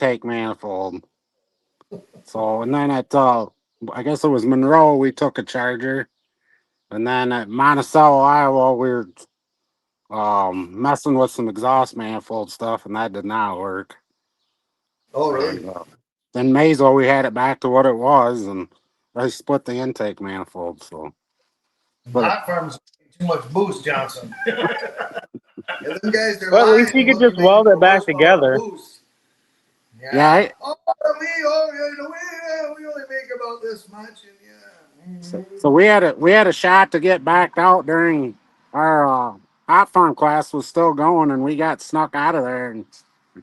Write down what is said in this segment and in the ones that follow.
intake manifold. So, and then at, I guess it was Monroe, we took a charger. And then at Monticello, Iowa, we were messing with some exhaust manifold stuff, and that did not work. Oh, really? And then Mazo, we had it back to what it was, and I split the intake manifold. So, but Hot farms too much boost, Johnson. Yeah, them guys, they're Well, at lying least you could about you just making weld it more back horsepower on together. boost. yeah, Yeah. We only make about this much, and yeah. so we had a shot to get backed out during our hot farm class was still going, and we got snuck out of there, and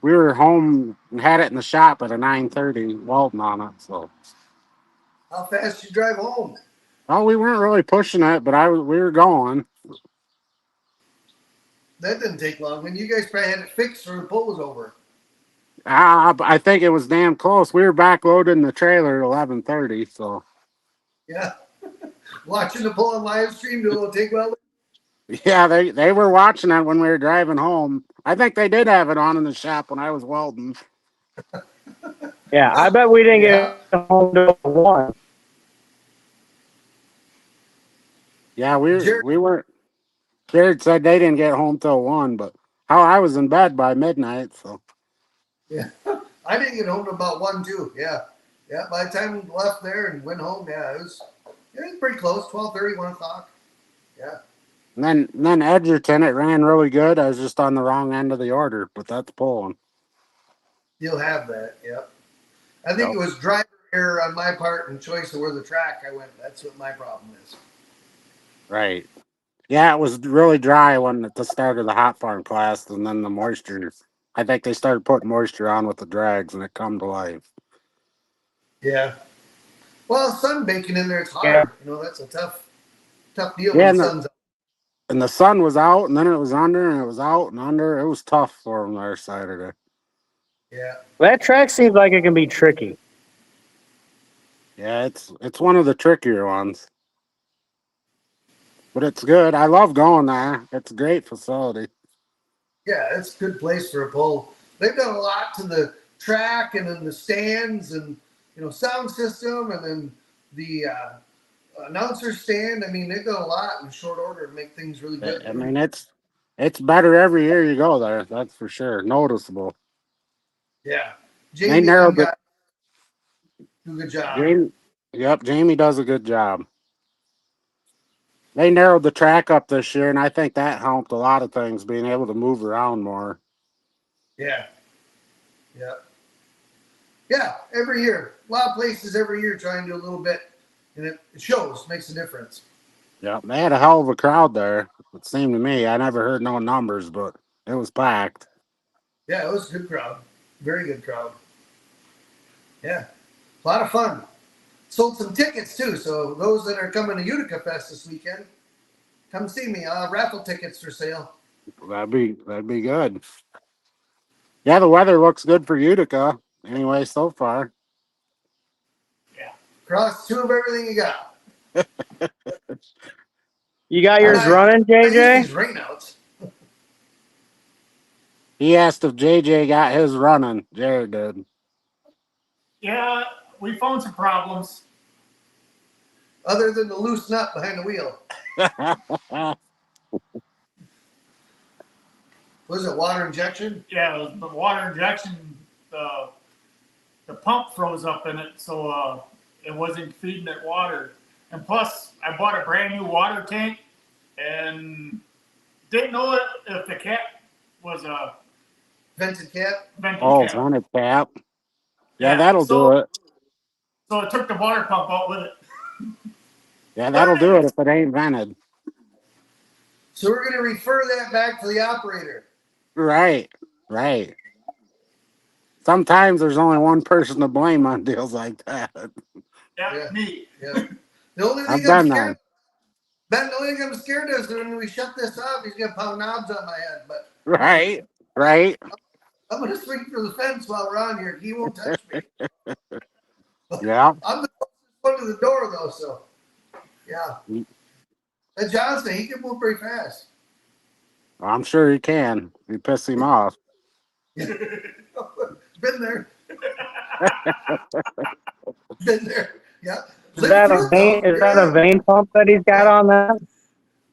we were home and had it in the shop at a 9:30 welding on it. So, How fast you drive home? oh, we weren't really pushing it, but we were going. That didn't take long, and you guys probably had it fixed or the pull was over. I think it was damn close. We were back loading the trailer at 11:30. So Yeah. Watching the pull on live stream, do a little take well. yeah, they were watching it when we were driving home. I think they did have it on in the shop when I was welding. Yeah, I bet we didn't Yeah. get home till 1. Yeah, Jared, we weren't. Jared said they didn't get home till 1, but how I was in bed by midnight. So yeah. I didn't get home till about 1, 2. Yeah. Yeah. By the time we left there and went home, it was pretty close, 12:30, 1 o'clock. Yeah. and then Edgerton, it ran really good. I was just on the wrong end of the order, but that's pulling. You'll have that. Yep. I think Yep. it was driver error on my part and choice of where the track I went. That's what my problem is. Right. Yeah, it was really dry when at the start of the hot farm class, and then the moisture. I think they started putting moisture on with the drags, and it come to life. Yeah. Well, sun baking in there, it's Yeah. hard. That's a tough deal Yeah, when the and sun's out. the sun was out, and then it was under, and it was out and under. It was tough for them there Saturday. Yeah. That track seems like it can be tricky. Yeah, it's one of the trickier ones, but it's good. I love going there. It's a great facility. Yeah, it's a good place for a pull. They've done a lot to the track and then the stands and sound system and then the announcer stand. I mean, they've done a lot in short order to make things really good. I mean, it's better every year you go there. That's for sure. Noticeable. Yeah, They Jamie and them narrowed it. guys do a good job. Jamie, yep, Jamie does a good job. They narrowed the track up this year, and I think that helped a lot of things, being able to move around more. Yeah, yeah, yeah. Every year, a lot of places every year try and do a little bit, and it shows, makes a difference. Yep, they had a hell of a crowd there. It seemed to me. I never heard no numbers, but it was packed. Yeah, it was a good crowd, very good crowd. Yeah, a lot of fun. Sold some tickets too, so those that are coming to Utica Fest this weekend, come see me. I'll have raffle tickets for sale. That'd be good. Yeah, the weather looks good for Utica. Anyway, so far. Yeah. Cross two of everything you got. You got I'm yours not, running, I use JJ? these rainouts. He asked if JJ got his running. Jared did. Yeah, we found some problems. Other than the loose nut behind the wheel. Was it water injection? Yeah, it was the water injection. The pump froze up in it, so it wasn't feeding it water. And plus, I bought a brand new water tank and didn't know if the cap was a Vented cap? vented Oh, cap. on its cap. Yeah, Yeah, that'll do so it. so it took the water pump out with it. Yeah, that'll do it if it ain't vented. So we're going to refer that back to the operator. Right, right. Sometimes there's only one person to blame on deals like that. Yeah, me. Yeah. The only I've thing I'm done scared that. Ben, the only thing I'm scared of is when we shut this off, he's going to pound knobs on my head. But Right, right. I'm going to swing for the fence while we're on here. He won't touch me. Yeah. I'm the closest one to the door, though, so yeah. And Johnson, he can move pretty fast. I'm sure he can. You piss him off. Been there. Been there. Yeah. Is Lived that a through it vein? though. Is that a Yeah. vein pump that he's got Yeah. on that?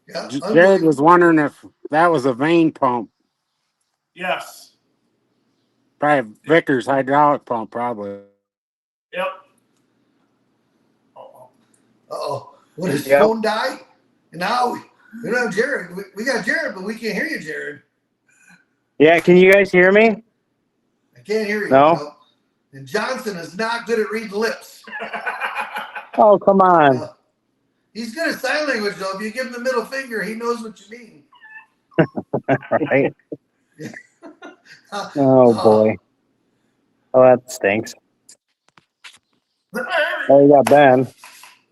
Yeah. Jared was Unbelievable. wondering if that was a vein pump. Yes. Probably Vickers hydraulic pump, probably. Yep. Uh-oh. Uh-oh. What, his Yep. phone die? And now we don't have Jared. We got Jared, but we can't hear you, Jared. Yeah, can you guys hear me? I can't hear you. No? And Johnson is not good at reading lips. Oh, come on. Yeah. He's good at sign language, though. If you give him the middle finger, he knows what you mean. Right. Uh, Oh, boy. Oh, that stinks. Oh, you got Ben.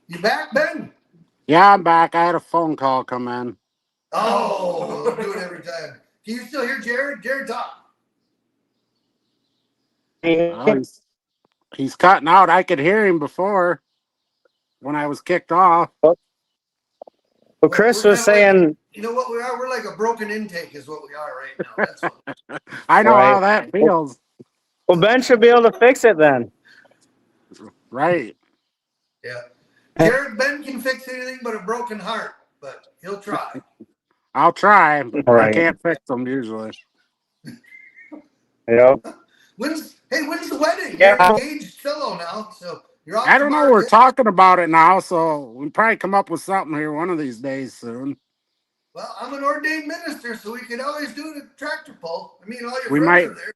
You back, Ben? Yeah, I'm back. I had a phone call come in. Oh, do it every time. Can you still hear Jared? Jared, talk. Oh, he's cutting out. I could hear him before when I was kicked off. Well, Chris We're was kinda like, saying, you know what we are? We're like a broken intake, is what we are right now. That's what. I know right. how that feels. Well, Ben should be able to fix it then. Right. Yeah. Jared, Ben can fix anything but a broken heart, but he'll try. I'll try, but I Right. can't fix them usually. Yep. When's the wedding? Yeah. You're engaged fellow now, so you're off I the don't know. We're market. talking about it now, so we'll probably come up with something here one of these days soon. Well, I'm an ordained minister, so we could always do the tractor pull. I mean, all your We friends might are there.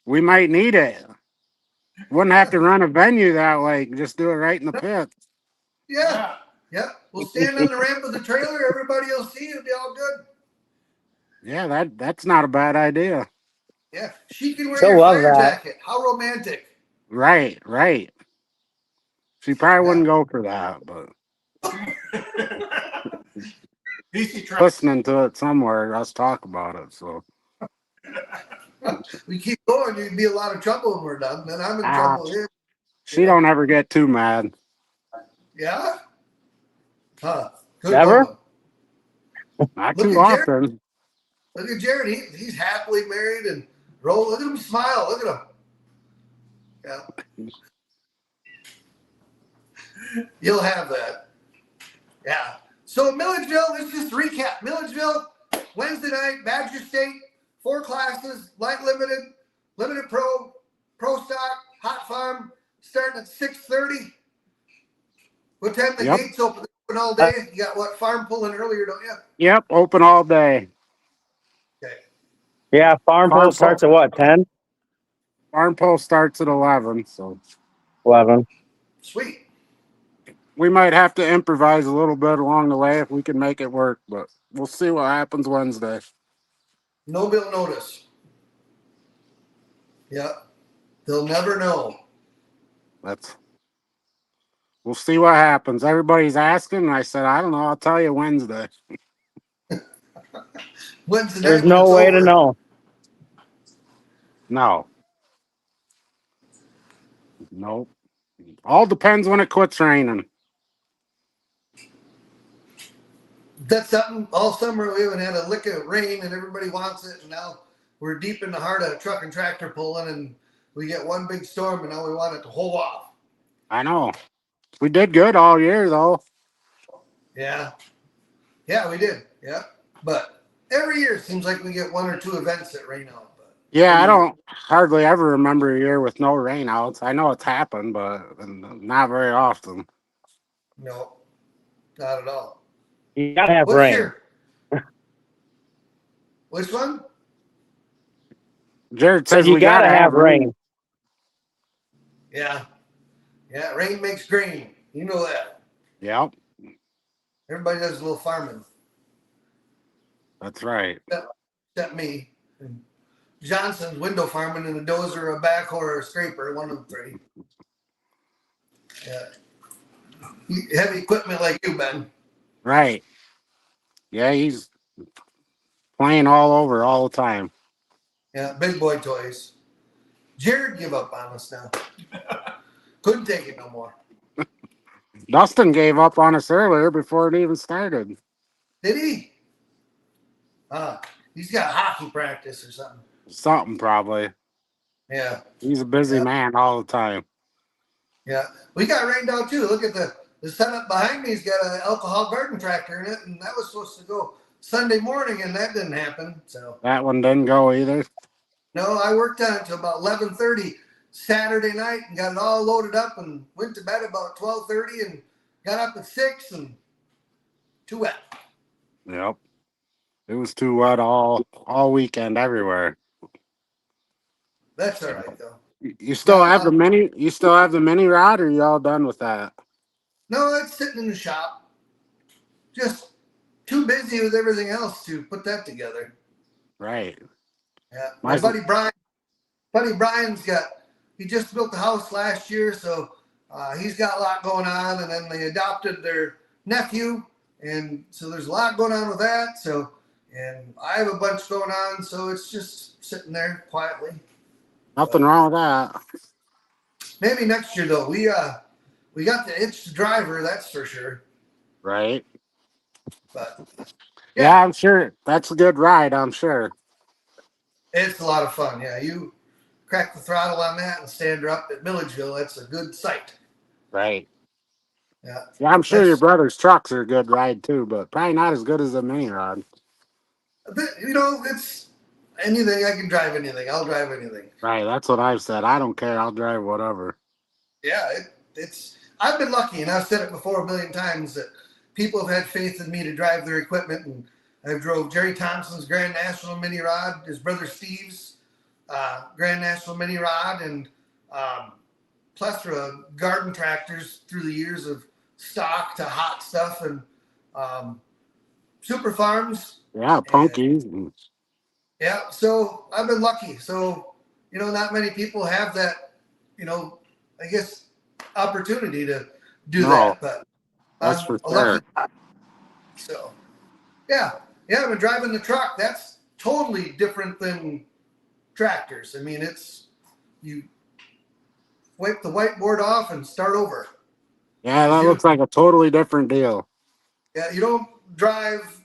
we might need it. Wouldn't have to run a venue that way. Just do it right in the pit. Yeah. Yeah. We'll stand on the ramp of the trailer. Everybody will see. It'll be all good. Yeah, that's not a bad idea. Yeah. She can wear She'll your love fire that. jacket. How romantic. Right, right. She probably Yeah. wouldn't go for that, but DC truck. listening to it somewhere, us talk about it. So We keep going, you'd be a lot of trouble when we're done. Then I'm in trouble here. she Yeah. don't ever get too mad. Yeah? Huh. Good Never? woman. Not Look too at Jared. often. Look at Jared. He's happily married and roll. Look at him smile. Look at him. Yeah. You'll have that. Yeah. So Milledgeville, let's just recap. Milledgeville, Wednesday night, Badger State, 4 classes, light limited, limited pro, pro stock, hot farm, starting at 6:30. What time the Yep. gates open? Open all day. You got what, farm pulling earlier, don't you? Yep, open all day. Okay. Yeah, farm Farm pull starts at what, 10? Farm pole starts at 11, so 11. Sweet. we might have to improvise a little bit along the way if we can make it work, but we'll see what happens Wednesday. No bill notice. Yeah. They'll never know. We'll see what happens. Everybody's asking, and I said, I don't know. I'll tell you Wednesday. Wednesday There's night when no it's way over. to know. No. Nope. All depends when it quits raining. That's something all summer we haven't had a lick of rain and everybody wants it, and now we're deep in the heart of truck and tractor pulling and we get one big storm and now we want it to hold off. I know. We did good all year, though. Yeah. Yeah, we did. Yeah. But every year it seems like we get 1 or 2 events that rain out. But Yeah, I don't hardly ever remember a year with no rainouts. I know it's happened, but not very often. no, not at all. You gotta have What's rain. your which one? Jared So says you we gotta have rain. Yeah. Yeah, rain makes green. You know that. Yep, Everybody does a little farming. that's right. Except me. And Johnson's window farming and a dozer, a backhoe, or a scraper, one of the 3. Yeah. Heavy equipment like you, Ben. Right. Yeah, he's playing all over all the time. Yeah, big boy toys. Jared give up on us now. Couldn't take it no more. Dustin gave up on us earlier before it even started. Did he? He's got hockey practice or something. Something probably. Yeah. He's a busy Yeah. man all the time. Yeah. We got rained out too. Look at the setup behind me. He's got an alcohol garden tractor in it, and that was supposed to go Sunday morning, and that didn't happen. So That one didn't go either. no, I worked on it until about 11:30 Saturday night and got it all loaded up and went to bed about 12:30 and got up at 6 and too wet. Yep. It was too wet all weekend everywhere. That's all right though. You still Got a have lot the of, mini? You still have the mini rod, or you all done with that? no, it's sitting in the shop. Just too busy with everything else to put that together. Right. Yeah. My My buddy Brian's got, he just built the house last year, so he's got a lot going on. And then they adopted their nephew, and so there's a lot going on with that. So, and I have a bunch going on, so it's just sitting there quietly. nothing But wrong with that. maybe next year though, we got the itch to driver, that's for sure. Right. But Yeah, yeah, I'm sure that's a good ride. I'm sure. it's a lot of fun. Yeah, you crack the throttle on that and stand her up at Milledgeville. That's a good sight. Right. Yeah, Yeah, I'm sure your that's brother's trucks are a good ride too, but probably not as good as a mini rod. it's anything. I can drive anything. I'll drive anything. Right. That's what I've said. I don't care. I'll drive whatever. Yeah, it's. I've been lucky, and I've said it before a million times that people have had faith in me to drive their equipment, and I've drove Jerry Thompson's Grand National Mini Rod, his brother Steve's Grand National Mini Rod, and plethora of garden tractors through the years of stock to hot stuff and super farms. Yeah, And punkies. yeah, so I've been lucky. So, not many people have that, I guess, opportunity to do No, that, but that's I'm for a lucky. sure. So, yeah, I've been driving the truck. That's totally different than tractors. I mean, it's you wipe the whiteboard off and start over. Yeah, 'Cause that looks like a totally different deal. you don't drive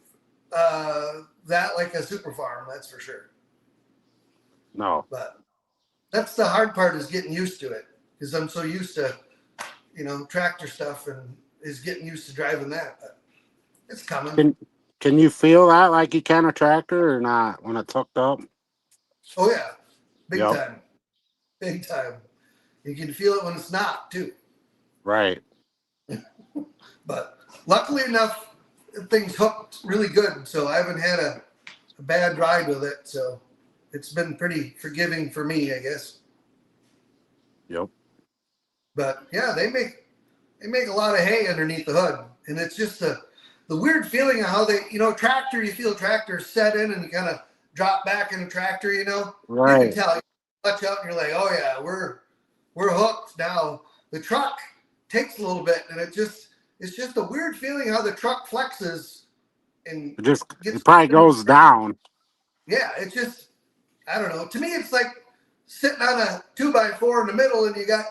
that like a super farm, that's for sure. No. But that's the hard part is getting used to it because I'm so used to, tractor stuff and is getting used to driving that. But it's coming. Can you feel that like you can a tractor or not when it's hooked up? Oh yeah, big Yep. time, big time. You can feel it when it's not too. Right. But luckily enough, things hooked really good, so I haven't had a bad ride with it. So it's been pretty forgiving for me, I guess. Yep. But yeah, they make a lot of hay underneath the hood, and it's just the weird feeling of how they, tractor. You feel tractor set in, and you kind of drop back in a tractor. You can Right. tell. You clutch up, and you're like, oh yeah, we're hooked now. The truck takes a little bit, and it's just a weird feeling how the truck flexes and It gets. probably goes down. Yeah, it's just, I don't know. To me, it's like sitting on a 2x4 in the middle, and you got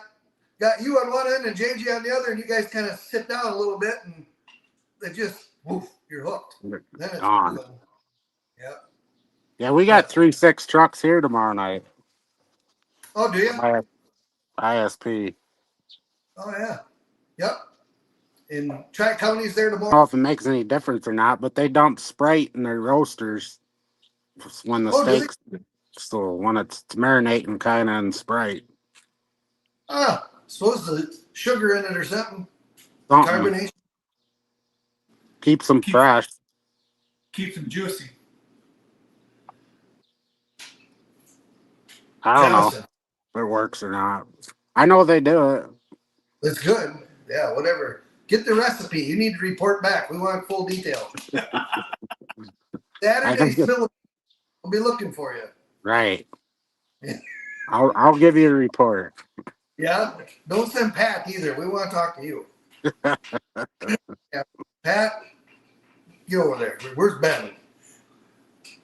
you on one end and JG on the other, and you guys kind of sit down a little bit, and it just, woof, you're hooked. Then it's Gone. moving. Yeah. Yeah, we got But 3-6 trucks here tomorrow night. oh, do you? ISP. Oh yeah. Yep. In Tri County's there I don't tomorrow. know if it makes any difference or not, but they dump Sprite in their roasters when the Oh, do they? steaks, so when it's marinating kind of in Sprite. Suppose the sugar in it or something. Something Carbonation. keeps them Keeps fresh. keeps them juicy. I don't know Johnson. if it works or not. I know they do it. It's good. Yeah, whatever. Get the recipe. You need to report back. We want full detail. I Saturday, think it's Philip will be looking for you. right. I'll give you a report. Yeah. Don't send Pat either. We want to talk to you. Yeah. Pat, get over there. Where's Ben?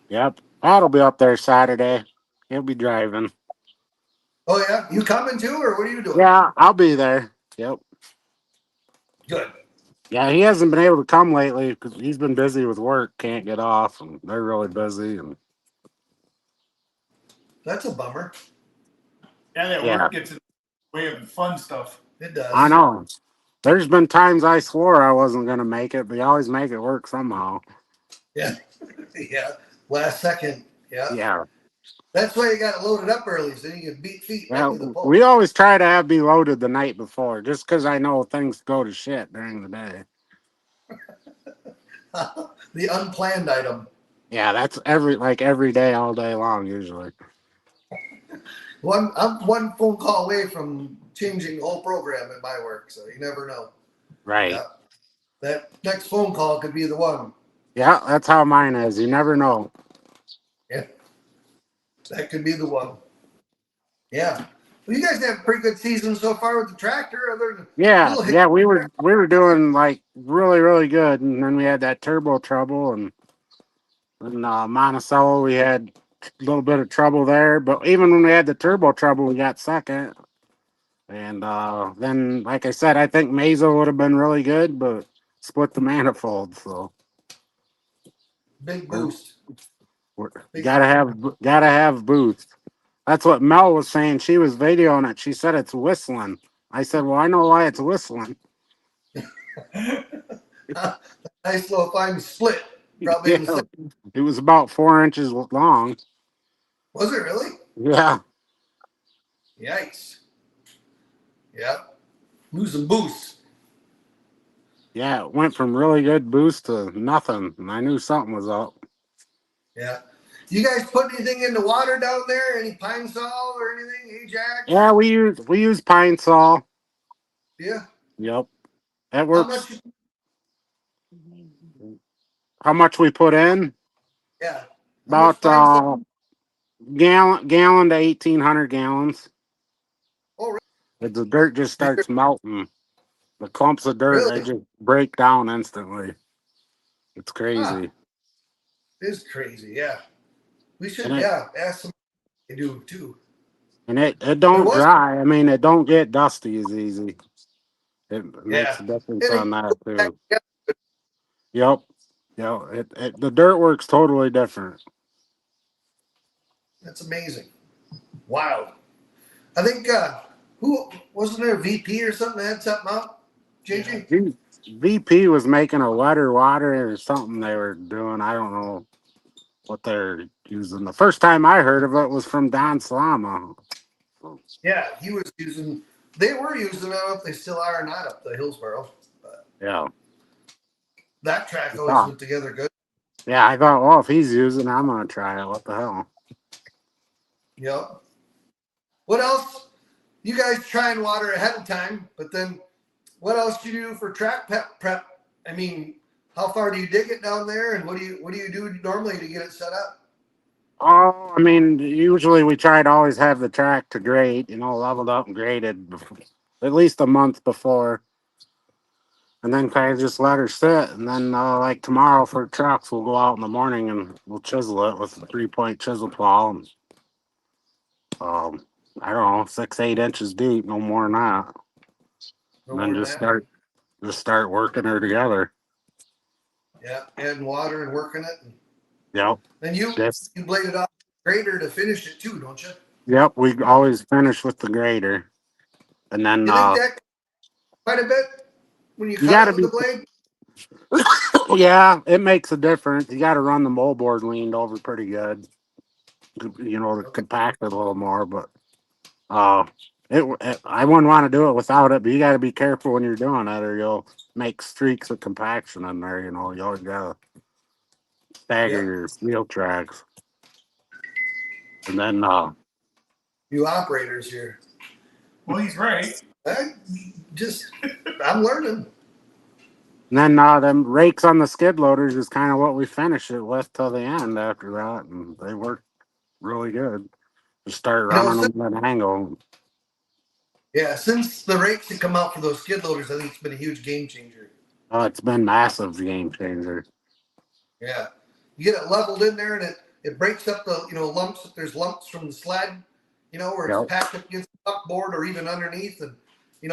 Yep. Pat'll be up there Saturday. He'll be driving. Oh yeah, you coming too, or what are you doing? Yeah, I'll be there. Yep. Good. Yeah, he hasn't been able to come lately because he's been busy with work, can't get off, and they're really busy. And That's a bummer. Yeah, that Yeah, work gets in the way of the fun stuff. It does. I know. There's been times I swore I wasn't gonna make it, but you always make it work somehow. Yeah. Yeah. Last second. Yeah. Yeah. That's why you got to load it up early so you can beat feet right to the Well, pole. we always try to have be loaded the night before, just because I know things go to shit during the day. The unplanned item. Yeah, that's every day, all day long, usually. I'm one phone call away from changing the whole program at my work, so you never know. Right. Yeah. That next phone call could be the one. Yeah, that's how mine is. You never know. Yeah. That could be the one. Yeah. Well, you guys have a pretty good season so far with the tractor, other than Yeah, little yeah, hiccup. we were doing like really, really good, and then we had that turbo trouble, and in Monticello we had a little bit of trouble there. But even when we had the turbo trouble, we got second. And then, like I said, I think Mesa would have been really good, but split the manifold. So Big we're, boost. we're Big gotta have boost. That's what Mel was saying. She was videoing it. She said it's whistling. I said, well, I know why it's whistling. nice little fine split. Probably Yeah, in the center. it was about 4 inches long. Was it really? Yeah, Yikes. Yeah. Losing boost. yeah. It went from really good boost to nothing, and I knew something was up. Yeah. You guys put anything in the water down there? Any pine sol or anything? Ajax? Yeah, we use pine sol. Yeah. Yep, that How works. much? How much we put in? Yeah. How much About pine sol? gallon to 1,800 gallons. Oh, The dirt just starts melting. The clumps of dirt, they really? just break down instantly. It's Ah, crazy. it is crazy. Yeah. We And should, it yeah, ask some to do too. and it But it don't was, dry. I mean, it don't get dusty as easy. It makes yeah. a difference And on that it, too. Yep. Yep. The dirt works totally different. that's amazing. Wow. I think, who wasn't there a VP or something that had something out? JJ? VP was making a wetter water or something they were doing. I don't know what they're using. The first time I heard of it was from Don Salama. Yeah, he was using, they were using, I don't know if they still are or not up the Hillsboro. But Yeah. that track always Oh, went together good. yeah, I thought, well, if he's using it, I'm gonna try it. What the hell? Yep. What else? You guys try and water ahead of time, but then what else do you do for track prep? I mean, how far do you dig it down there, and what do you do normally to get it set up? Oh, I mean, usually we try to always have the track to grade, leveled up and graded at least a month before, and then kind of just let her sit. And then, like tomorrow for trucks, we'll go out in the morning and we'll chisel it with a 3-point chisel plow. And, I don't know, 6, 8 inches deep, no more than that. No And then more than just that. start working her together. Yeah, adding water and working it. And Yep. then you Yes. you blade it off the grader to finish it too, don't you? Yep. We always finish with the grader, and then You think that quite a bit when you you cut got it to with be. the blade? Yeah, it makes a difference. You got to run the moldboard leaned over pretty good, to Okay. compact it a little more. But uh, I wouldn't want to do it without it. But you got to be careful when you're doing it, or you'll make streaks of compaction in there. You always got to stagger Yep. your wheel tracks, and then New operators here. Well, he's right. I just I'm learning. them rakes on the skid loaders is kind of what we finish it with till the end. After that, and they work really good. Just start You know, running them at an angle. yeah, since the rakes have come out for those skid loaders, I think it's been a huge game changer. Oh, it's been massive game changer. Yeah. You get it leveled in there and it breaks up the, lumps. If there's lumps from the sled, where it's Yep. packed up against the buckboard or even underneath. And,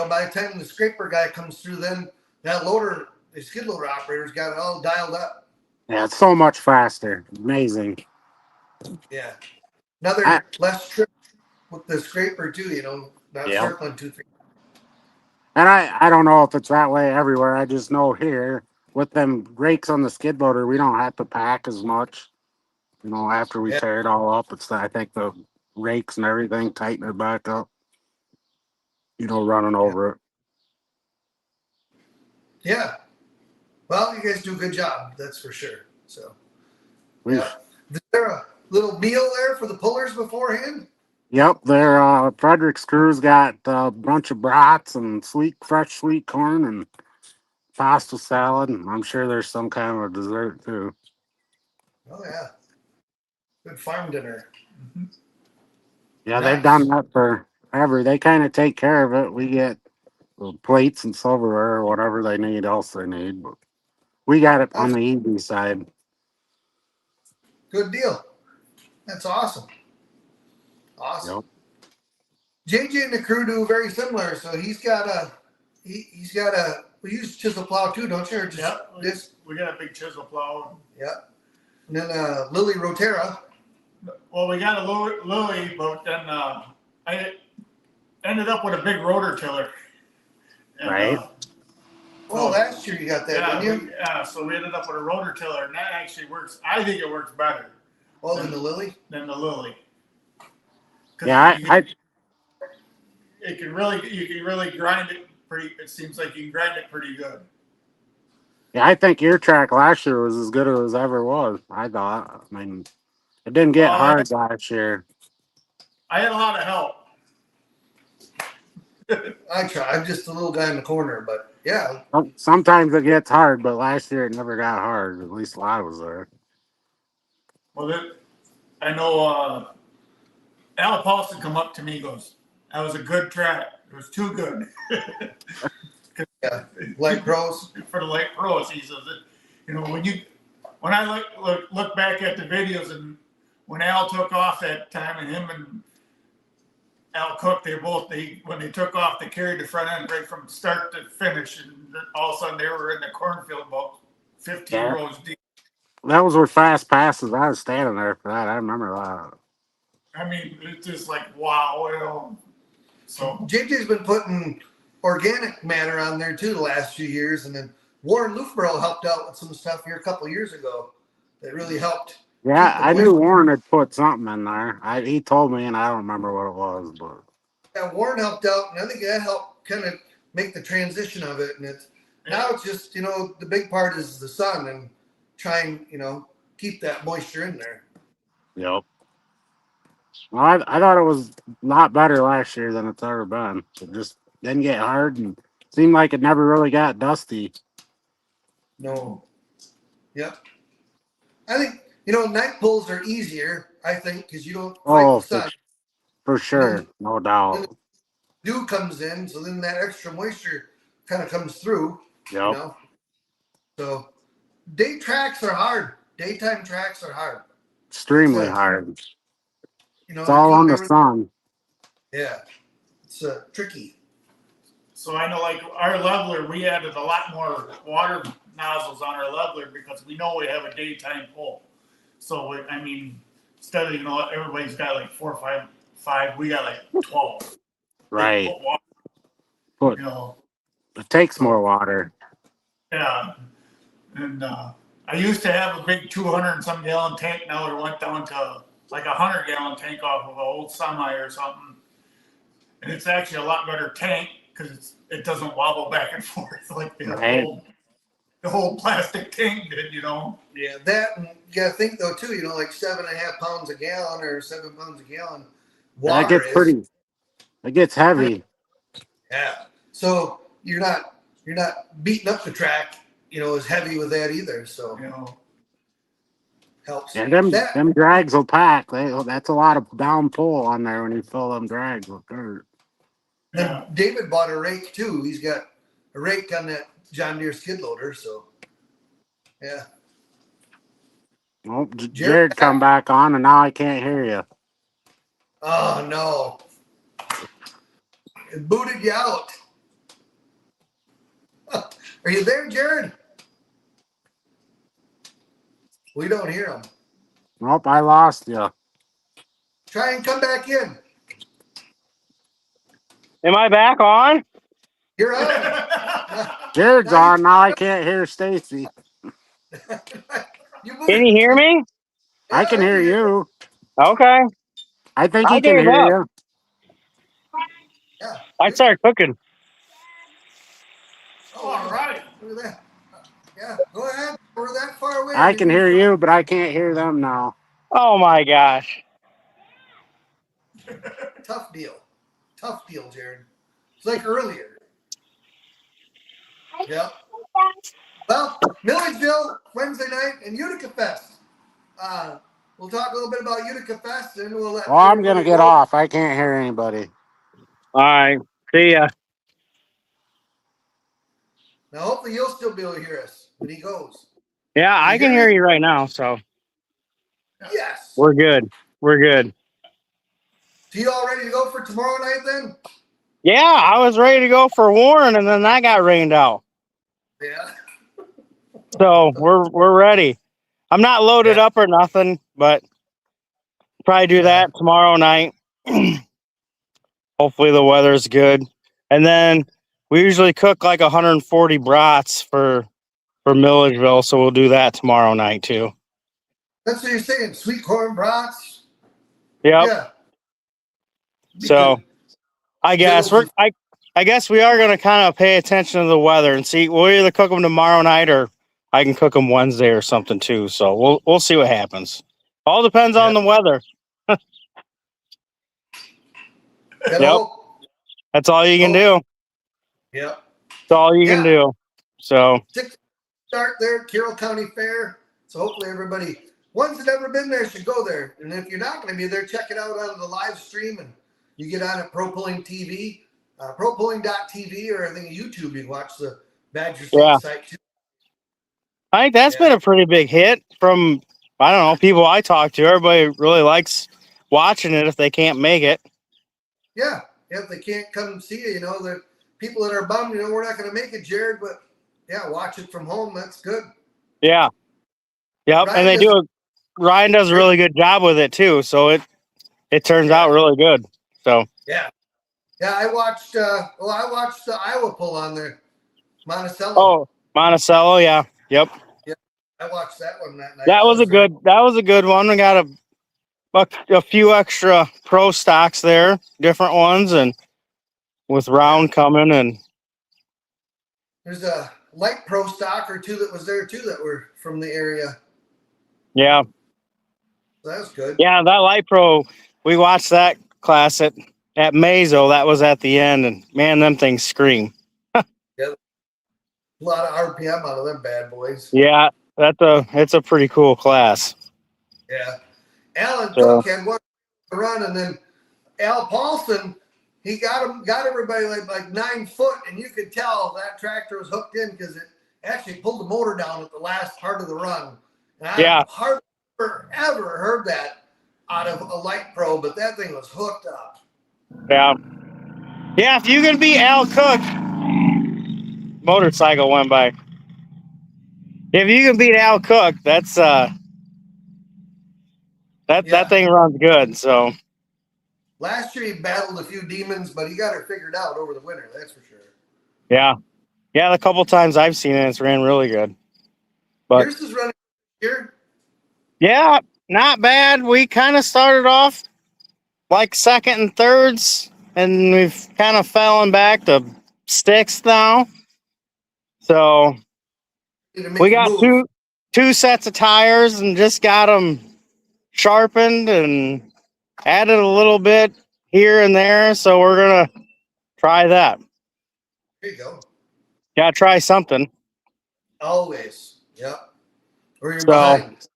by the time the scraper guy comes through, then that loader, the skid loader operator's got it all dialed up. Yeah, it's so much faster. Amazing. Yeah. I Another less trip with the scraper too. Not Yeah. circling 2, 3. And I don't know if it's that way everywhere. I just know here with them rakes on the skid loader, we don't have to pack as much. After we Yeah, tear it all up, I think the rakes and everything tighten it back up. Running yeah, over it. yeah. Well, you guys do a good job. That's for sure. So, We yeah. Is there a little meal there for the pullers beforehand? Yep, their Frederick's crew's got a bunch of brats and fresh sweet corn and pasta salad, and I'm sure there's some kind of a dessert too. Oh yeah, good farm dinner. Yeah, they've done Nice. that forever. They kind of take care of it. We get the plates and silverware or whatever they need, else they need. But we got it on That's the easy side. good deal. That's awesome. Awesome. Yep. JJ and the crew do very similar. So he's got a we use chisel plow too, don't you? Or just Yep. this. We got a big chisel plow. Yeah. And then Lily Rotera. Well, we got a Louis, but then I ended up with a big rotor tiller. And Right. Well, last year you got that, yeah, didn't you? so we ended up with a rotor tiller, and that actually works. I think it works better Oh, than the Lily. than the Lily. Yeah, You can really grind it pretty. It seems like you can grind it pretty good. I think your track last year was as good as ever was. I thought. I mean, it didn't get Well, hard last year. I had a lot of help. I try. I'm just a little guy in the corner, but yeah. Sometimes it gets hard, but last year it never got hard. At least while I was there. Well, I know Al Paulson come up to me and goes, "That was a good track. It was too good." Yeah, light pros. For the light pros, he says, when I look back at the videos and when Al took off that time and him and Al Cook, when they took off, they carried the front end right from start to finish, and then all of a sudden they were in the cornfield about 15 Yeah. rows deep. Those were fast passes. I was standing there for that. I remember that. I mean, it's just like wow. So JJ's been putting organic matter on there too the last few years, and then Warren Loofborough helped out with some stuff here a couple of years ago that really helped Yeah, keep the I knew moisture. Warren had put something in there. He told me, and I don't remember what it was, but Yeah, Warren helped out, and I think that helped kind of make the transition of it. And now it's just the big part is the sun and trying keep that moisture in there. yep. Well, I thought it was a lot better last year than it's ever been. It just didn't get hard and seemed like it never really got dusty. No. Yep. I think night pulls are easier. I think because you don't fight Oh, the sun, for and sure, no doubt. then dew comes in, so then that extra moisture kind of comes through. Yep, So day tracks are hard. Daytime tracks are hard. It's extremely hard. It's to all keep on the everything. sun. Yeah, it's tricky. So I know, like our leveler, we added a lot more water nozzles on our leveler because we know we have a daytime pull. So instead of everybody's got like 4 or 5, we got like 12. They Right. put water, But it takes more So water. yeah. And I used to have a big 200 and some gallon tank. Now it went down to like 100-gallon tank off of an old semi or something. And it's actually a lot better tank because it doesn't wobble back and forth like Right. the whole plastic tank did, yeah, that and you got to think though too. Like 7.5 pounds a gallon or 7 pounds a gallon. That Water gets is. pretty. It gets heavy. Yeah. So you're not beating up the track, as heavy with that either. So helps. And That them drags will pack. That's a lot of down pull on there when you fill them drags with dirt. and David bought a rake too. He's got a rake on that John Deere skid loader. So yeah. Oh, Jared come back on, and now I can't hear you. Oh no. It booted you out. Are you there, Jared? We don't hear him. Nope, I lost you. Try and come back in. Am I back on? You're on. Jared's Now on. Now I can't hear Stacy. you moved. Can you hear me? I can hear you. Okay. I think I he can gave hear up. you. Yeah. I started cooking. Oh, All right. Look at that. Yeah. Go ahead. We're that far away. I can hear you, but I can't hear them now. Oh my gosh. Tough deal. Tough deal, Jared. It's like earlier. Yep. Well, Milledgeville, Wednesday night, and Utica Fest. We'll talk a little bit about Utica Fest, and we'll let Well, I'm gonna everybody get roll. off. I can't hear anybody. All right. See ya. Now, hopefully, you'll still be able to hear us when he goes. Yeah, You I can hear hear me? you right now, so Yes. we're good. We're good. So you all ready to go for tomorrow night then? Yeah, I was ready to go for Warren, and then that got rained out. Yeah. So we're ready. I'm not loaded up or nothing, but probably do that tomorrow night. Hopefully the weather's good, and then we usually cook like 140 brats for Milledgeville, so we'll do that tomorrow night too. That's what you're saying. Sweet corn brats. Yep. Yeah. So I guess I guess we are going to kind of pay attention to the weather and see. We'll either cook them tomorrow night or I can cook them Wednesday or something too. So we'll see what happens. All depends on the weather. Yep. That's all you can do. Yep. That's all you can do. So Start there at Carroll County Fair. So hopefully everybody, ones that never been there, should go there. And if you're not going to be there, check it out on the live stream. And you get on at ProPulling TV, ProPulling.tv, or I think YouTube. You can watch the Badger State site too. I think that's been a pretty big hit from, I don't know, people I talk to. Everybody really likes watching it if they can't make it. Yeah. If they can't come see you, the people that are bummed, we're not going to make it, Jared, but yeah, watch it from home. That's good. Yeah. Yep. Ryan And Ryan does a really good job with it too. So it turns out really good. So yeah. I watched the Iowa pull on there. Monticello. Oh, Monticello, yeah. Yep. Yeah. I watched that one that night. That was a good one. We got a few extra pro stocks there, different ones, and with round coming, and there's a light pro stock or two that was there too that were from the area. Yeah. So that was good. Yeah, that light pro, we watched that class at Mazo. That was at the end, and man, them things scream. Yeah. A lot of RPM out of them bad boys. Yeah, it's a pretty cool class. Yeah. Alan Cook had one run, and then Al Paulson, he got everybody like 9 foot, and you could tell that tractor was hooked in because it actually pulled the motor down at the last part of the run. And I've hardly ever heard that out of a light pro, but that thing was hooked up. Yeah. Yeah, if you can beat Al Cook, motorcycle went by. If you can beat Al Cook, that's that thing runs good. So last year he battled a few demons, but he got her figured out over the winter. That's for sure. Yeah, the couple times I've seen it, it's ran really good. But yours is running here. Yeah, not bad. We kind of started off like second and thirds, and we've kind of fallen back to sixth now. So we got two sets of tires and just got them sharpened and added a little bit here and there. So we're gonna try that. There you go. Gotta try something. Always. Yep. Or you're behind.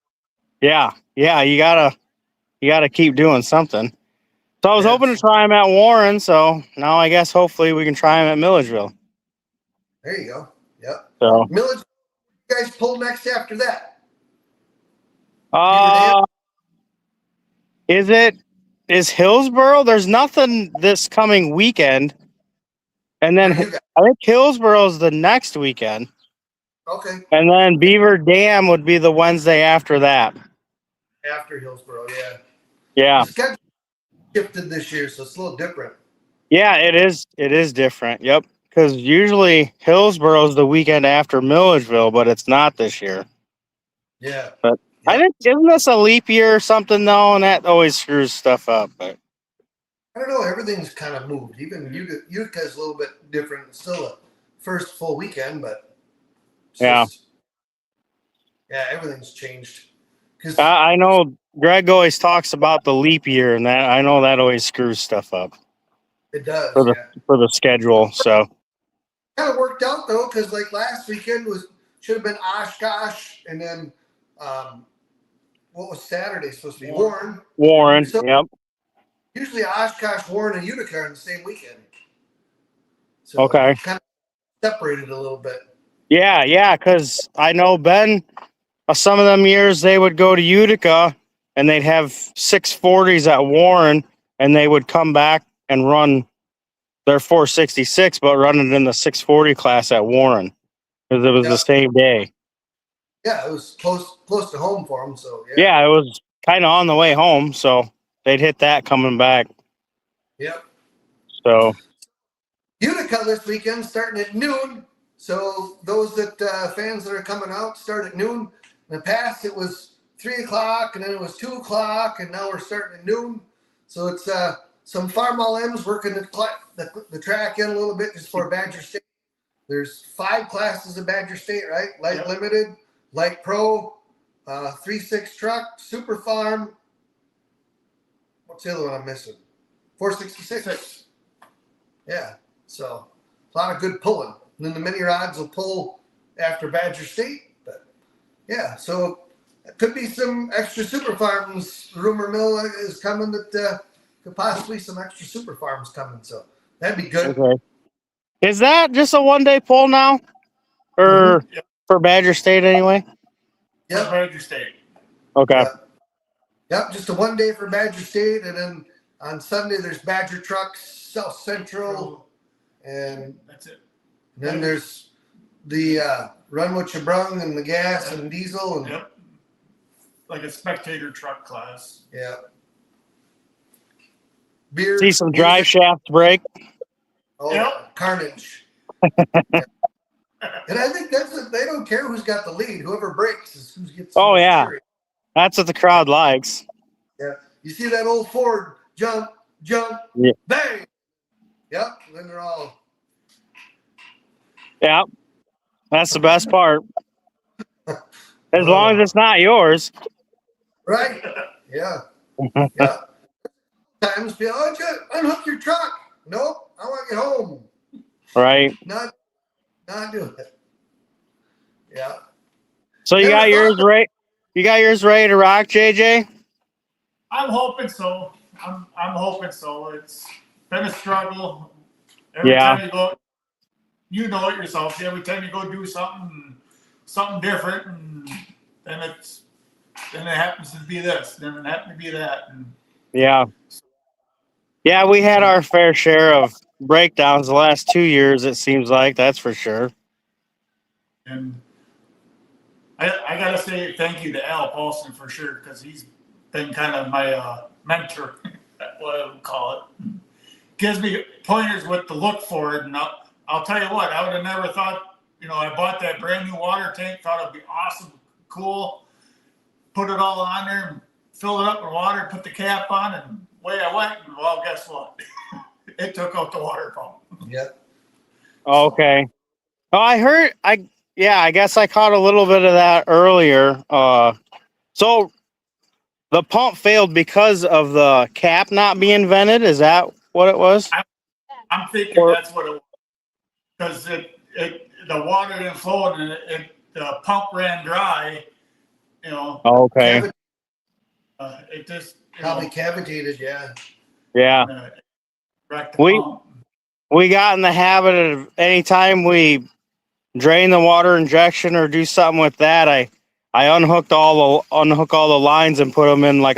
Yeah, you gotta keep doing something. So I was hoping to try them at Warren, so now I guess hopefully we can try them at Milledgeville. There you go. Yep. So Milledgeville, you guys pull next after that. Is Hillsboro? There's nothing this coming weekend. And then I think Hillsboro is the next weekend. Okay. And then Beaver Dam would be the Wednesday after that. After Hillsboro, yeah. Yeah. The schedule shifted this year, so it's a little different. Yeah, it is. It is different. Yep. Because usually Hillsboro's the weekend after Milledgeville, but it's not this year. Yeah. But I Yep. think isn't this a leap year or something though, and that always screws stuff up. But I don't know. Everything's kind of moved. Even Utica's a little bit different. It's still a first full weekend, but it's yeah, just everything's changed. Because I know Greg always talks about the leap year, and that I know that always screws stuff up it does. Yeah. for the schedule. So Kind of worked out though, because like last weekend should have been Oshkosh, and then what was Saturday supposed to be? Warren. Warren, So yep, usually Oshkosh, Warren, and Utica are in the same weekend. So okay, it kind of separated a little bit. yeah, because I know Ben. Some of them years they would go to Utica, and they'd have 640s at Warren, and they would come back and run their 466, but run it in the 640 class at Warren because it was the Yeah, same day. yeah, it was close to home for them. So Yeah, it was kind of on the way home, so they'd hit that coming back. yep. So Utica this weekend starting at noon. So those fans that are coming out start at noon. In the past it was 3 o'clock, and then it was 2 o'clock, and now we're starting at noon. So it's some farm LMs working the track in a little bit just for Badger State. There's 5 classes of Badger State, right? Light Limited, Light Pro, 3.6 truck, Super Farm. What's the other one I'm missing? 466. Yeah. So a lot of good pulling. And then the mini rods will pull after Badger State. But yeah, so it could be some extra super farms. Rumor mill is coming that could possibly some extra super farms coming. So that'd be good. okay, is that just a 1 day pull now, or Yep. for Badger State anyway? Yep. Badger State. Okay, Yep. Just a 1 day for Badger State, and then on Sunday there's Badger Trucks, South Central, and That's it. then there's the Run What You Brung and the gas and diesel. And Yep. Like a spectator truck class. yeah. Beer. see some drive music. shafts break. Oh, Yep. carnage. Yeah. And I think they don't care who's got the lead. Whoever breaks is who gets the Oh most yeah, cherry. that's what the crowd likes. Yeah. You see that old Ford jump, Yeah. bang. Yep. And then they're all Yeah, that's the best part. As long as it's not yours. right. Yeah. Yeah. Times be just unhook your truck. Nope. I want to get home. Right. Not doing it. Yeah. So you got yours right. You got yours ready to rock, JJ? I'm hoping so. I'm hoping so. It's been a struggle. Every Yeah. time you go, you know it yourself. Every time you go do something different, and then it happens to be this, then it happens to be that, and Yeah. Yeah, we had our fair share of breakdowns the last 2 years, it seems like, that's for sure. and I gotta say thank you to Al Paulson for sure, because he's been kind of my mentor, what I would call it. Gives me pointers what to look for, and I'll tell you what, I would have never thought. I bought that brand new water tank, thought it'd be awesome, cool. Put it all on there, and filled it up with water, put the cap on, and away I went. And well, guess what? It took out the water pump. Yep. Okay. Oh, I guess I caught a little bit of that earlier. So the pump failed because of the cap not being vented. Is that what it was? I'm thinking that's what it was, because the water didn't flow, and the pump ran dry. Okay. It just Probably cavitated. Yeah. Yeah. Wrecked the pump. We got in the habit of anytime we drain the water injection or do something with that, I unhook all the lines and put them in like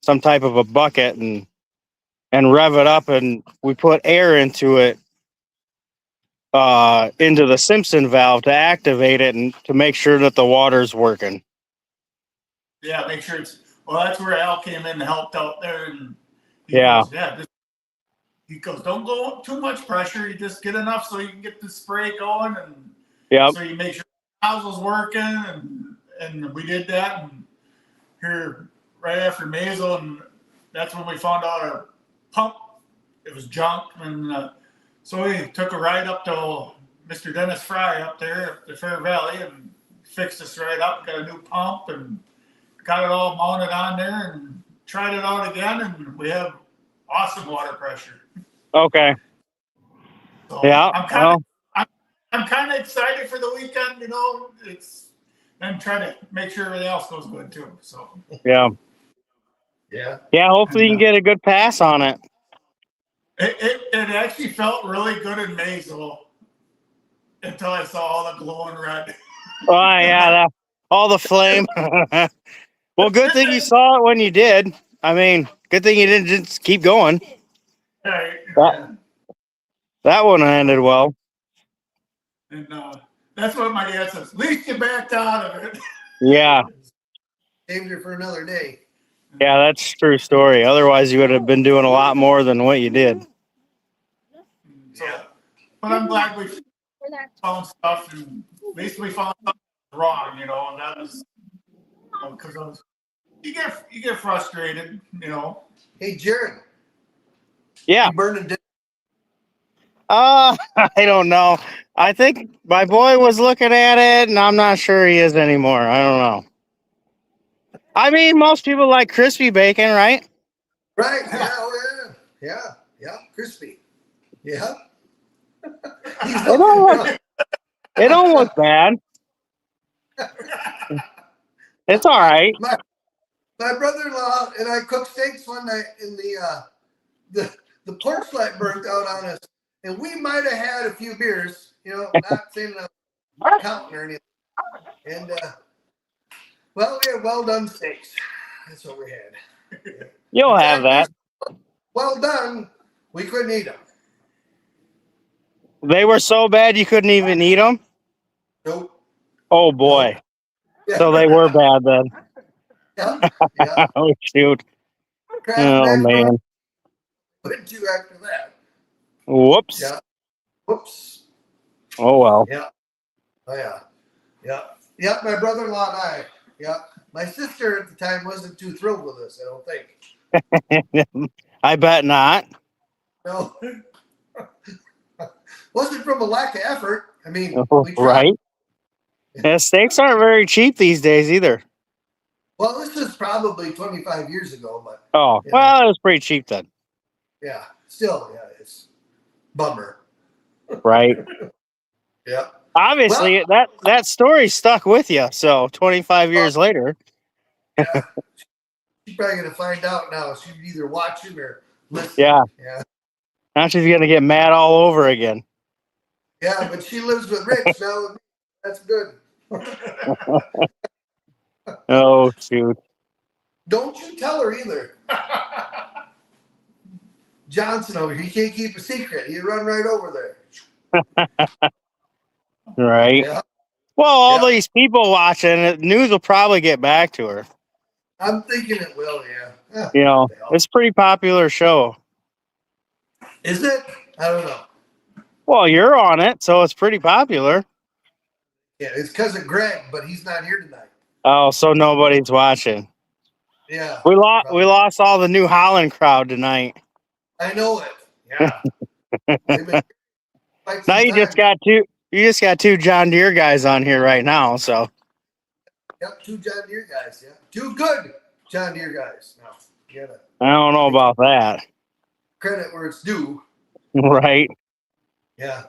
some type of a bucket and rev it up, and we put air into it, into the Simpson valve to activate it and to make sure that the water's working. Yeah, make sure it's. Well, that's where Al came in and helped out there, and he Yeah. goes, yeah, he goes, don't go too much pressure. You just get enough so you can get the spray going, and Yep. so you make sure the nozzle's working, and we did that. And here right after Mazel, and that's when we found out our pump, it was junk, and so we took a ride up to Mr. Dennis Fry up there at the Fair Valley and fixed us right up, got a new pump, and got it all mounted on there, and tried it out again, and we have awesome water pressure. Okay. So Yeah. I'm kind of excited for the weekend. I'm trying to make sure everything else goes good too. So yeah. Yeah. Yeah. Hopefully you can get a good pass on it. it actually felt really good in Maysville until I saw all the glowing red. Oh yeah, all the flame. Well, good thing you saw it when you did. I mean, good thing you didn't just keep going. Right. That one ended well. And that's what my dad says. At least you backed out of it. Yeah. Saved her for another day. Yeah, that's a true story. Otherwise, you would have been doing a lot more than what you did. So, but I'm glad we found stuff, and at least we found something wrong, and that was because you get frustrated, Hey, Jared. Yeah. You burning dinner? I don't know. I think my boy was looking at it, and I'm not sure he is anymore. I don't know. I mean, most people like crispy bacon, right? Right. Yeah. Oh, yeah. Yeah. Yeah. Crispy. Yeah. It don't look bad. It's all right. My brother-in-law and I cooked steaks one night, and the porch light burnt out on us, and we might have had a few beers. Not saying I'm counting or anything. And well, we had well done steaks. That's what we had. You'll have that. Well done. We couldn't eat them. They were so bad you couldn't even eat them? Nope. Oh, boy. Nope. Yeah. So they were bad then. Yeah. Yeah. Oh, shoot. Oh, man. Went to after that. Whoops. Yeah. Whoops. Oh, well. Yeah. Oh, yeah. Yeah. Yeah. My brother-in-law and I. Yeah. My sister at the time wasn't too thrilled with us, I don't think. I bet not. No. Wasn't from a lack of effort. I mean, we tried. Right? Yeah, steaks aren't very cheap these days either. Well, this is probably 25 years ago, but. Oh, well, it was pretty cheap then. Yeah. Still, yeah, it's bummer. Right. Yeah. Obviously, that story stuck with you. So 25 years later. Yeah. She's probably going to find out now. She's either watching or listening. Yeah. Yeah. Now she's going to get mad all over again. Yeah, but she lives with Rich now. That's good. Oh, shoot. Don't you tell her either. Johnson over here, he can't keep a secret. He run right over there. Right. Yeah. Well, all these people watching, news will probably get back to her. I'm thinking it will, yeah. It's a pretty popular show. Is it? I don't know. Well, you're on it, so it's pretty popular. Yeah, it's because of Greg, but he's not here tonight. Oh, so nobody's watching. Yeah. We lost all the New Holland crowd tonight. I know it. Yeah. Now you just got two John Deere guys on here right now, so. Yep, 2 John Deere guys, yeah. 2 good John Deere guys. Now, I don't know about that. Credit where it's due. Right. Yeah.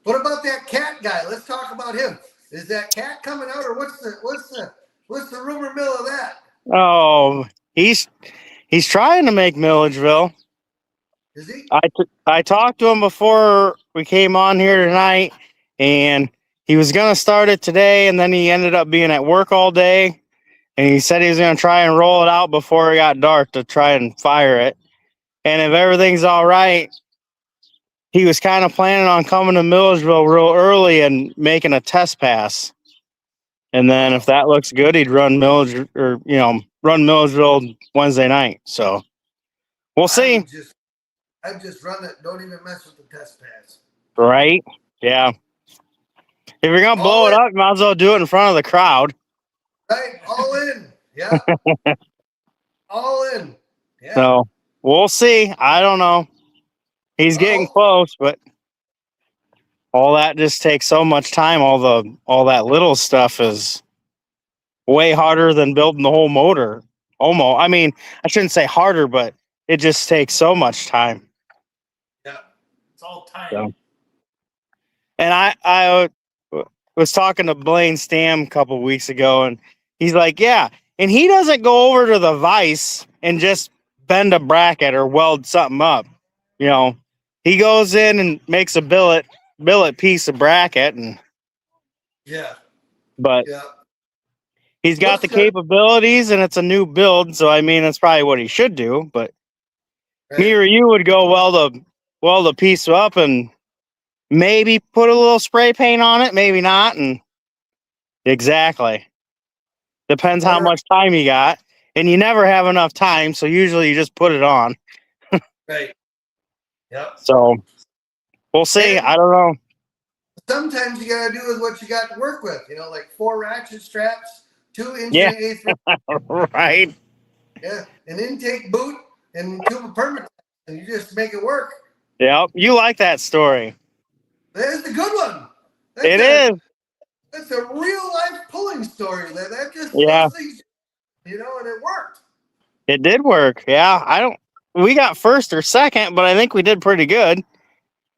What about that cat guy? Let's talk about him. Is that cat coming out, or what's the rumor mill of that? Oh, he's trying to make Milledgeville. Is he? I talked to him before we came on here tonight, and he was gonna start it today, and then he ended up being at work all day, and he said he was gonna try and roll it out before it got dark to try and fire it. And if everything's all right, he was kind of planning on coming to Milledgeville real early and making a test pass. And then if that looks good, he'd run Milledgeville Wednesday night. So we'll see. I'd just run it. Don't even mess with the test pads. Right? Yeah. If you're gonna blow All it in, up, you might as well do it in front of the crowd. right? All in. Yeah. All in. Yeah. So we'll see. I don't know. He's getting Oh, close, but all that just takes so much time. All that little stuff is way harder than building the whole motor. Almost. I mean, I shouldn't say harder, but it just takes so much time. yeah. It's all time. So. And I was talking to Blaine Stam a couple weeks ago, and he's like, "Yeah," and he doesn't go over to the vise and just bend a bracket or weld something up. You know, he goes in and makes a billet piece of bracket, and Yeah. but Yeah. he's got Looks the good. capabilities, and it's a new build, so I mean, that's probably what he should do. But me Right. or you would go weld a piece up and maybe put a little spray paint on it, maybe not, and exactly. Depends how Or much time you got. And you never have enough time, so usually you just put it on. right. Yep. So we'll see. And I don't know. sometimes you gotta do with what you got to work with. You know, like 4 ratchet straps, 2 inch Yeah, and an eighth. right. Yeah, an intake boot and tube of permit, and you just make it work. Yep. You like that story. That's the good one. That's It a is. that's a real life pulling story. That just Yeah, those things, and it worked. it did work. Yeah. I don't we got first or second, but I think we did pretty good.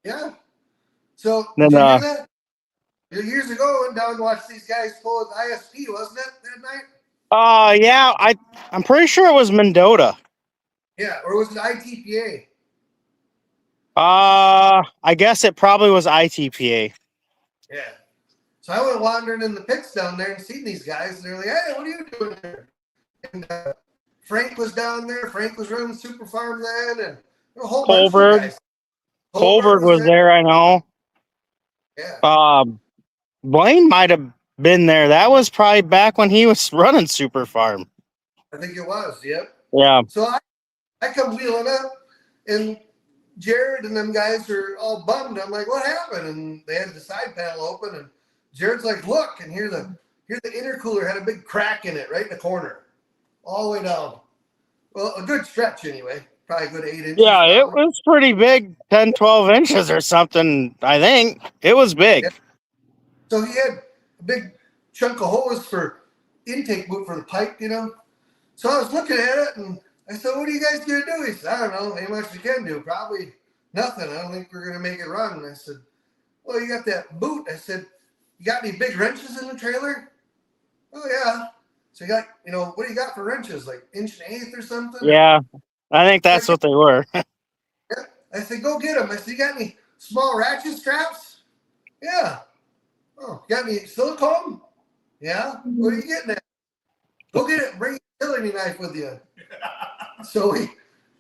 Yeah. So did Then you hear that? Years ago, I went down to watch these guys pull with ISP, wasn't it that night? yeah, I'm pretty sure it was Mendota. Yeah, or was it ITPA? I guess it probably was ITPA. Yeah. So I went wandering in the pits down there and seen these guys, and they're like, "Hey, what are you doing here?" And Frank was down there. Frank was running Super Farm then, and a whole bunch of Colberg. guys. Colbert Colberg was was there. there, I know. Yeah. Blaine might have been there. That was probably back when he was running Super Farm. I think it was. Yep. Yeah. So I come wheeling up, and Jared and them guys are all bummed. I'm like, "What happened?" And they had the side panel open, and Jared's like, "Look!" And here the intercooler had a big crack in it, right in the corner, all the way down. Well, a good stretch anyway. Probably a good 8 inches, Yeah, it probably. was pretty big, 10, 12 inches or something, I think. It was Yeah. big. So he had a big chunk of hose for intake boot for the pipe. So I was looking at it and I said, "What are you guys gonna do?" He said, "I don't know. Ain't much you can do. Probably nothing. I don't think we're gonna make it run." And I said, "Well, you got that boot." I said, "You got any big wrenches in the trailer?" "Oh yeah." So you got, what do you got for wrenches? Like inch and eighth or something? Or, Yeah, I think that's what they were. yeah. I said, "Go get them." I said, "You got any small ratchet straps?" "Yeah." "Oh, you got any silicone?" "Yeah." "What are you getting at?" "Go get it. Bring a utility knife with you." So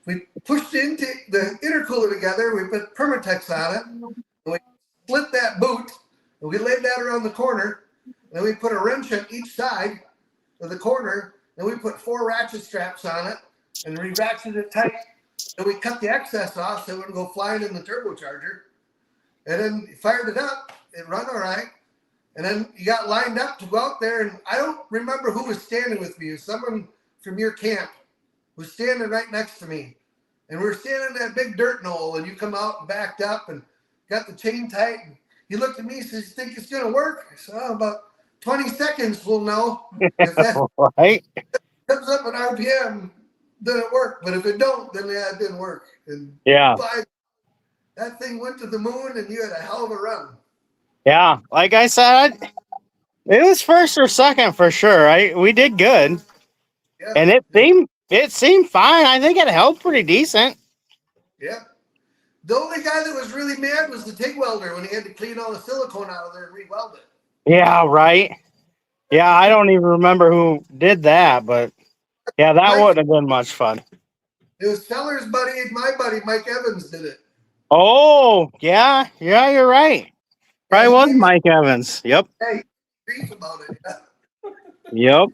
we pushed the intercooler together. We put Permatex on it, and we split that boot, and we laid that around the corner. And then we put a wrench on each side of the corner, and we put 4 ratchet straps on it, and we ratcheted it tight. And we cut the excess off so it wouldn't go flying in the turbocharger. And then you fired it up. It run all right. And then you got lined up to go out there, and I don't remember who was standing with me. It was someone from your camp was standing right next to me. And we were standing in that big dirt knoll, and you come out and backed up and got the chain tight. And he looked at me and says, "You think it's going to work?" I said, "Oh, about 20 seconds we'll know. If that Right? comes up an RPM, then it worked. But if it don't, then yeah, it didn't work." And Yeah. that thing went to the moon, and you had a hell of a run. Yeah. Like I said, it was first or second for sure. We did good. Yeah. And it seemed fine. I think it held pretty decent. Yeah. The only guy that was really mad was the TIG welder when he had to clean all the silicone out of there and re-weld it. Yeah, right. Yeah, I don't even remember who did that, but yeah, that Mike, wouldn't have been much fun. it was Feller's buddy, my buddy, Mike Evans did it. Oh, yeah, you're right. Yeah, Probably he was gave me Mike Evans. Yep. grief about it. Yep.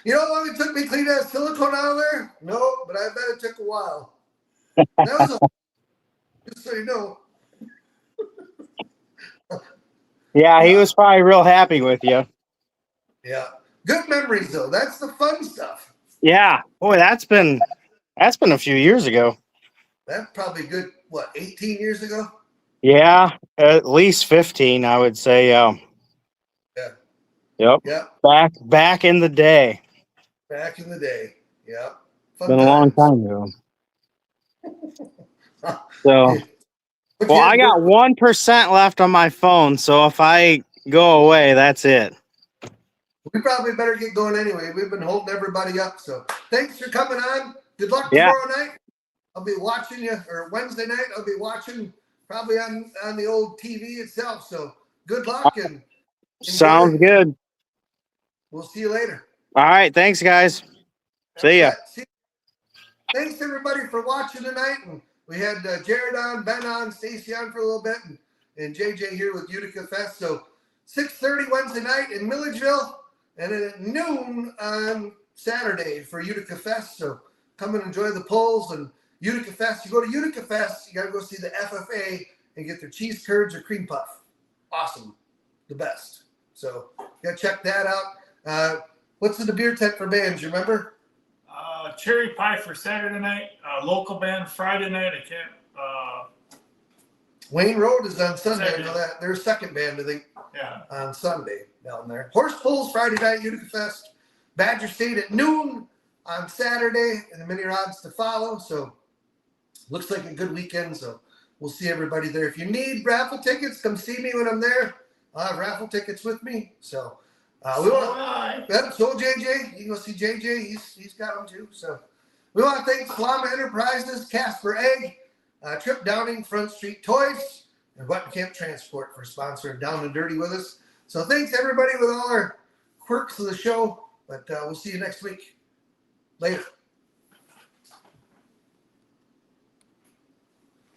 You know how long it took me to clean that silicone out of there? No, but I bet it took a while. That was just so you know. Yeah, he was probably real happy with you. Yeah. Good memories though. That's the fun stuff. Yeah, boy, that's been a few years ago. That's probably good, what, 18 years ago? Yeah, at least 15, I would say. Yeah. Yep. Yeah. Back in the day. Back in the day. Yeah. Fun Been a long times. time ago. So, But well, you had I to got work. 1% left on my phone, so if I go away, that's it. We probably better get going anyway. We've been holding everybody up. So thanks for coming on. Good luck Yeah. tomorrow night. I'll be watching you, or Wednesday night. I'll be watching probably on the old TV itself. So good luck and Sounds enjoy. good. We'll see you later. All right, thanks, guys. See ya. Thanks everybody for watching tonight. And we had Jared on, Ben on, Stacy on for a little bit, and JJ here with Utica Fest. So 6:30 Wednesday night in Milledgeville, and then at noon on Saturday for Utica Fest. So come and enjoy the polls and Utica Fest. You go to Utica Fest, you got to go see the FFA and get their cheese curds or cream puff. Awesome, the best. So you got to check that out. What's in the beer tent for bands? You remember? Cherry Pie for Saturday night. Local band Friday night. I can't. Wayne Road is on Sunday. I Second. know that. Their second band, I think, Yeah. on Sunday down there. Horse Pulls Friday night, Utica Fest. Badger State at noon on Saturday, and the mini rods to follow. So looks like a good weekend. So we'll see everybody there. If you need raffle tickets, come see me when I'm there. I'll have raffle tickets with me. So we want. So JJ, you can go see JJ. He's got them too. So we want to thank Slama Enterprises, Casper Egg, Trip Downing, Front Street Toys, and Button Camp Transport for sponsoring Down and Dirty with us. So thanks everybody with all our quirks of the show. But we'll see you next week. Later.